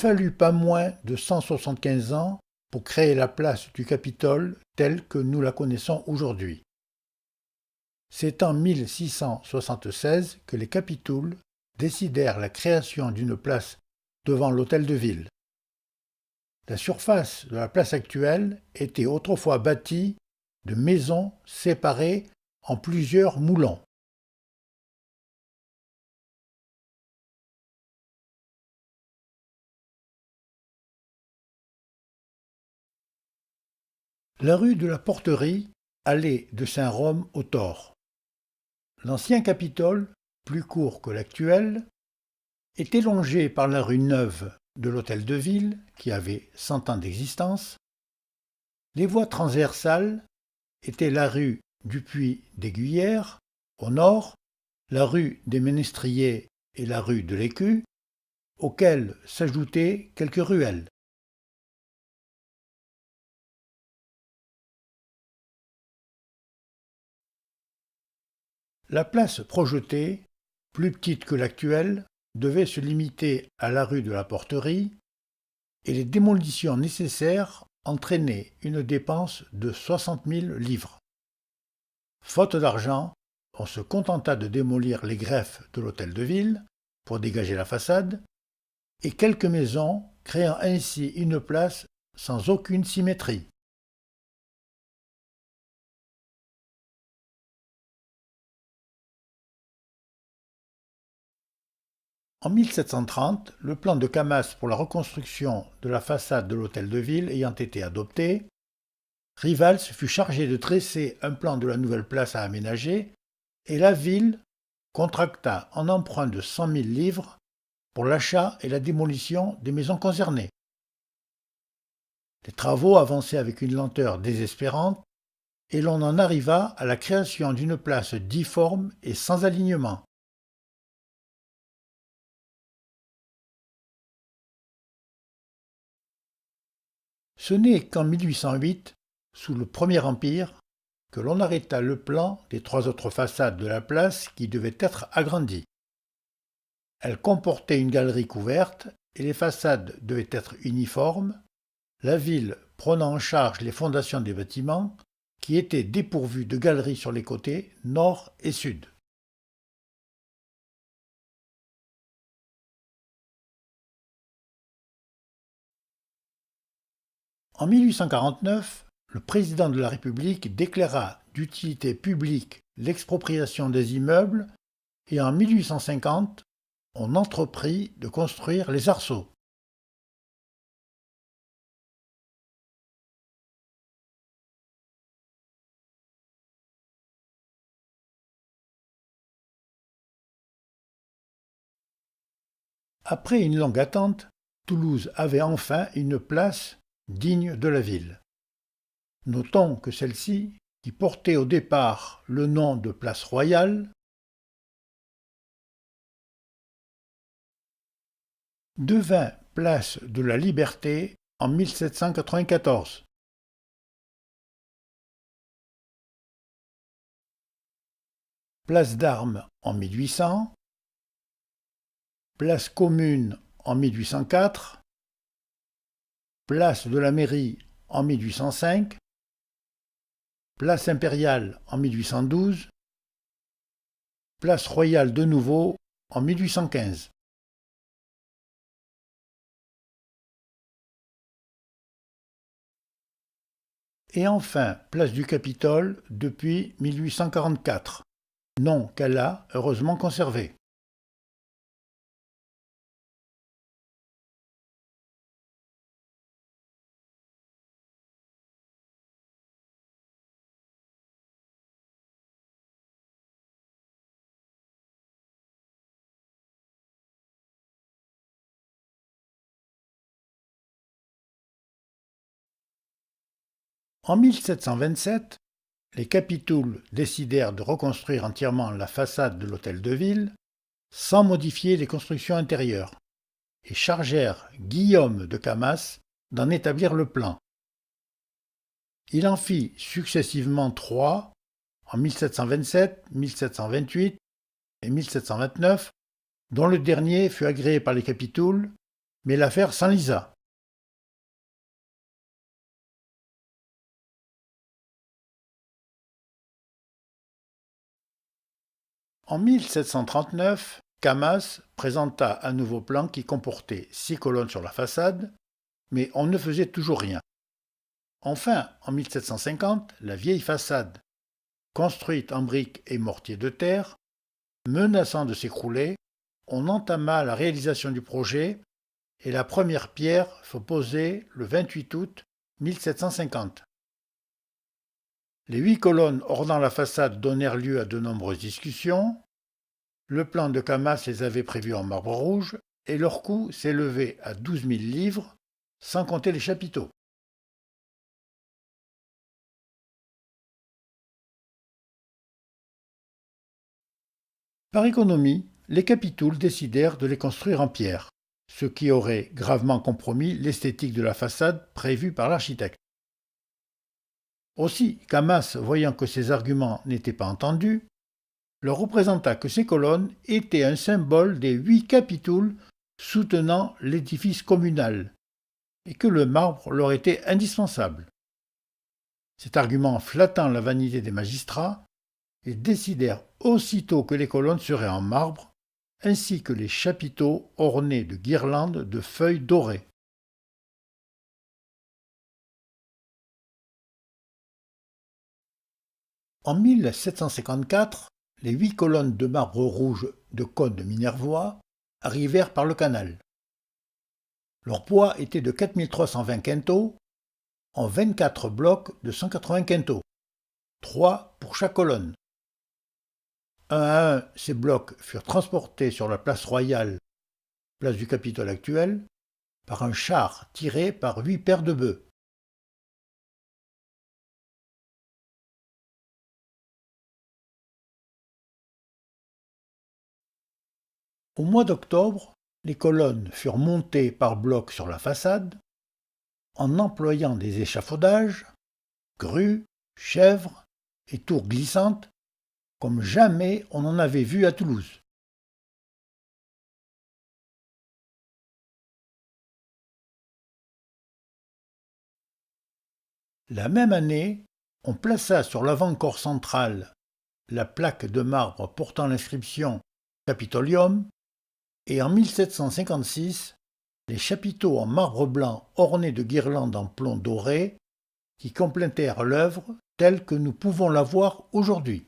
fallu pas moins de 175 ans pour créer la place du Capitole telle que nous la connaissons aujourd'hui. C'est en 1676 que les Capitouls décidèrent la création d'une place devant l'hôtel de ville. La surface de la place actuelle était autrefois bâtie de maisons séparées en plusieurs moulons. La rue de la Porterie allait de Saint-Rome au Thor. L'ancien Capitole, plus court que l'actuel, était longé par la rue Neuve de l'Hôtel de Ville, qui avait 100 ans d'existence. Les voies transversales étaient la rue du Puy d'Aiguillère, au nord, la rue des Ménestriers et la rue de l'Écu, auxquelles s'ajoutaient quelques ruelles. La place projetée, plus petite que l'actuelle, devait se limiter à la rue de la Porterie, et les démolitions nécessaires entraînaient une dépense de 60 000 livres. Faute d'argent, on se contenta de démolir les greffes de l'hôtel de ville pour dégager la façade, et quelques maisons, créant ainsi une place sans aucune symétrie. En 1730, le plan de Camas pour la reconstruction de la façade de l'hôtel de ville ayant été adopté, Rivals fut chargé de dresser un plan de la nouvelle place à aménager et la ville contracta un emprunt de 100 000 livres pour l'achat et la démolition des maisons concernées. Les travaux avançaient avec une lenteur désespérante et l'on en arriva à la création d'une place difforme et sans alignement. Ce n'est qu'en 1808, sous le Premier Empire, que l'on arrêta le plan des 3 autres façades de la place qui devaient être agrandies. Elles comportaient une galerie couverte et les façades devaient être uniformes, la ville prenant en charge les fondations des bâtiments qui étaient dépourvus de galeries sur les côtés nord et sud. En 1849, le président de la République déclara d'utilité publique l'expropriation des immeubles et en 1850, on entreprit de construire les arceaux. Après une longue attente, Toulouse avait enfin une place digne de la ville. Notons que celle-ci, qui portait au départ le nom de place Royale, devint place de la Liberté en 1794. Place d'Armes en 1800, place Commune en 1804, place de la Mairie en 1805, place Impériale en 1812, place Royale de nouveau en 1815. Et enfin place du Capitole depuis 1844, nom qu'elle a heureusement conservé. En 1727, les Capitouls décidèrent de reconstruire entièrement la façade de l'hôtel de ville sans modifier les constructions intérieures et chargèrent Guillaume de Camas d'en établir le plan. Il en fit successivement 3 en 1727, 1728 et 1729, dont le dernier fut agréé par les Capitouls mais l'affaire s'enlisa. En 1739, Camas présenta un nouveau plan qui comportait 6 colonnes sur la façade, mais on ne faisait toujours rien. Enfin, en 1750, la vieille façade, construite en briques et mortier de terre, menaçant de s'écrouler, on entama la réalisation du projet et la première pierre fut posée le 28 août 1750. Les 8 colonnes ornant la façade donnèrent lieu à de nombreuses discussions. Le plan de Camas les avait prévus en marbre rouge et leur coût s'élevait à 12 000 livres, sans compter les chapiteaux. Par économie, les Capitouls décidèrent de les construire en pierre, ce qui aurait gravement compromis l'esthétique de la façade prévue par l'architecte. Aussi, Camas, voyant que ses arguments n'étaient pas entendus, leur représenta que ces colonnes étaient un symbole des 8 Capitouls soutenant l'édifice communal, et que le marbre leur était indispensable. Cet argument flattant la vanité des magistrats, ils décidèrent aussitôt que les colonnes seraient en marbre, ainsi que les chapiteaux ornés de guirlandes de feuilles dorées. En 1754, les 8 colonnes de marbre rouge de Cône de Minervois arrivèrent par le canal. Leur poids était de 4320 quintaux en 24 blocs de 180 quintaux, 3 pour chaque colonne. Un à un, ces blocs furent transportés sur la place royale, place du Capitole actuelle, par un char tiré par 8 paires de bœufs. Au mois d'octobre, les colonnes furent montées par blocs sur la façade, en employant des échafaudages, grues, chèvres et tours glissantes, comme jamais on en avait vu à Toulouse. La même année, on plaça sur l'avant-corps central la plaque de marbre portant l'inscription Capitolium, et en 1756, les chapiteaux en marbre blanc ornés de guirlandes en plomb doré qui complétèrent l'œuvre telle que nous pouvons la voir aujourd'hui.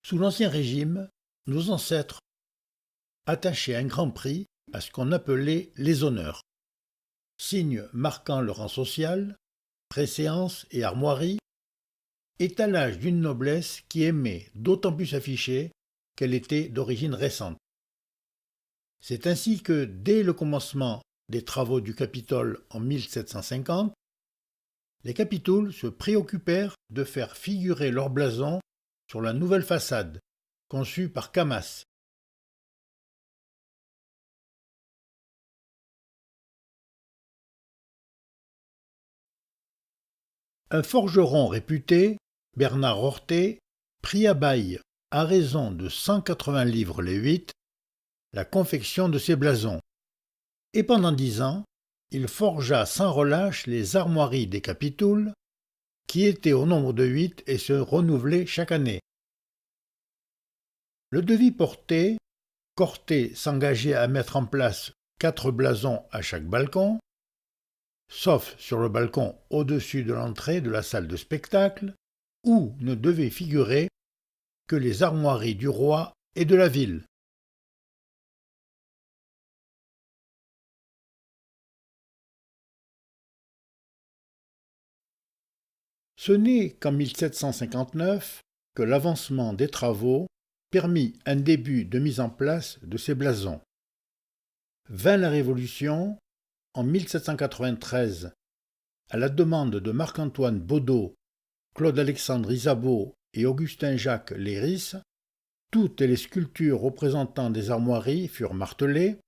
Sous l'Ancien Régime, nos ancêtres attachaient un grand prix à ce qu'on appelait les honneurs, signes marquant le rang social, préséance et armoiries, étalage d'une noblesse qui aimait d'autant plus s'afficher qu'elle était d'origine récente. C'est ainsi que, dès le commencement des travaux du Capitole en 1750, les Capitouls se préoccupèrent de faire figurer leur blason sur la nouvelle façade, conçue par Camas. Un forgeron réputé, Bernard Hortet, prit à bail, à raison de 180 livres les 8, la confection de ces blasons, et pendant 10 ans, il forgea sans relâche les armoiries des Capitouls, qui étaient au nombre de 8 et se renouvelaient chaque année. Le devis porté, Cortet s'engageait à mettre en place 4 blasons à chaque balcon, sauf sur le balcon au-dessus de l'entrée de la salle de spectacle, où ne devaient figurer que les armoiries du roi et de la ville. Ce n'est qu'en 1759 que l'avancement des travaux permit un début de mise en place de ces blasons. Vint la Révolution, en 1793, à la demande de Marc-Antoine Baudot Claude-Alexandre Isabeau et Augustin-Jacques Léris, toutes les sculptures représentant des armoiries furent martelées,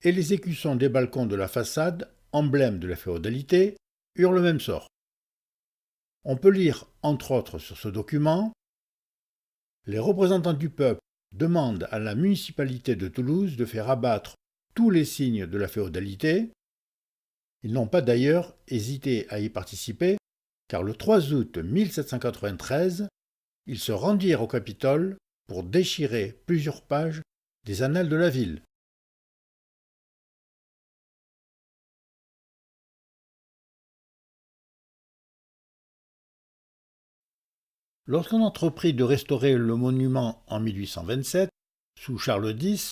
et les écussons des balcons de la façade, emblème de la féodalité, eurent le même sort. On peut lire, entre autres, sur ce document: les représentants du peuple demandent à la municipalité de Toulouse de faire abattre tous les signes de la féodalité. Ils n'ont pas d'ailleurs hésité à y participer, car le 3 août 1793, ils se rendirent au Capitole pour déchirer plusieurs pages des annales de la ville. Lorsqu'on entreprit de restaurer le monument en 1827, sous Charles X,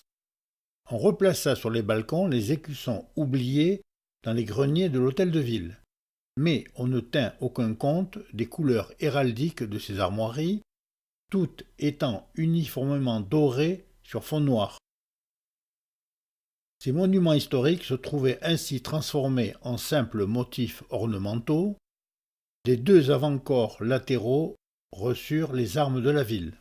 on replaça sur les balcons les écussons oubliés dans les greniers de l'hôtel de ville. Mais on ne tint aucun compte des couleurs héraldiques de ces armoiries, toutes étant uniformément dorées sur fond noir. Ces monuments historiques se trouvaient ainsi transformés en simples motifs ornementaux. Des deux avant-corps latéraux reçurent les armes de la ville.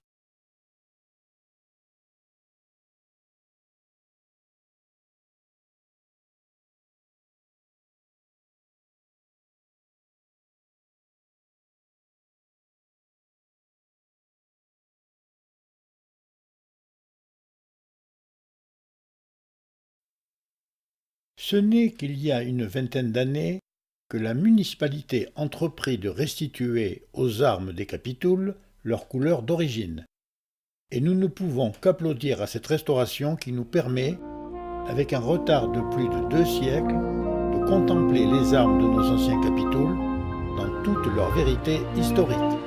Ce n'est qu'il y a une vingtaine d'années que la municipalité entreprit de restituer aux armes des capitouls leur couleur d'origine. Et nous ne pouvons qu'applaudir à cette restauration qui nous permet, avec un retard de plus de 2 siècles, de contempler les armes de nos anciens capitouls dans toute leur vérité historique.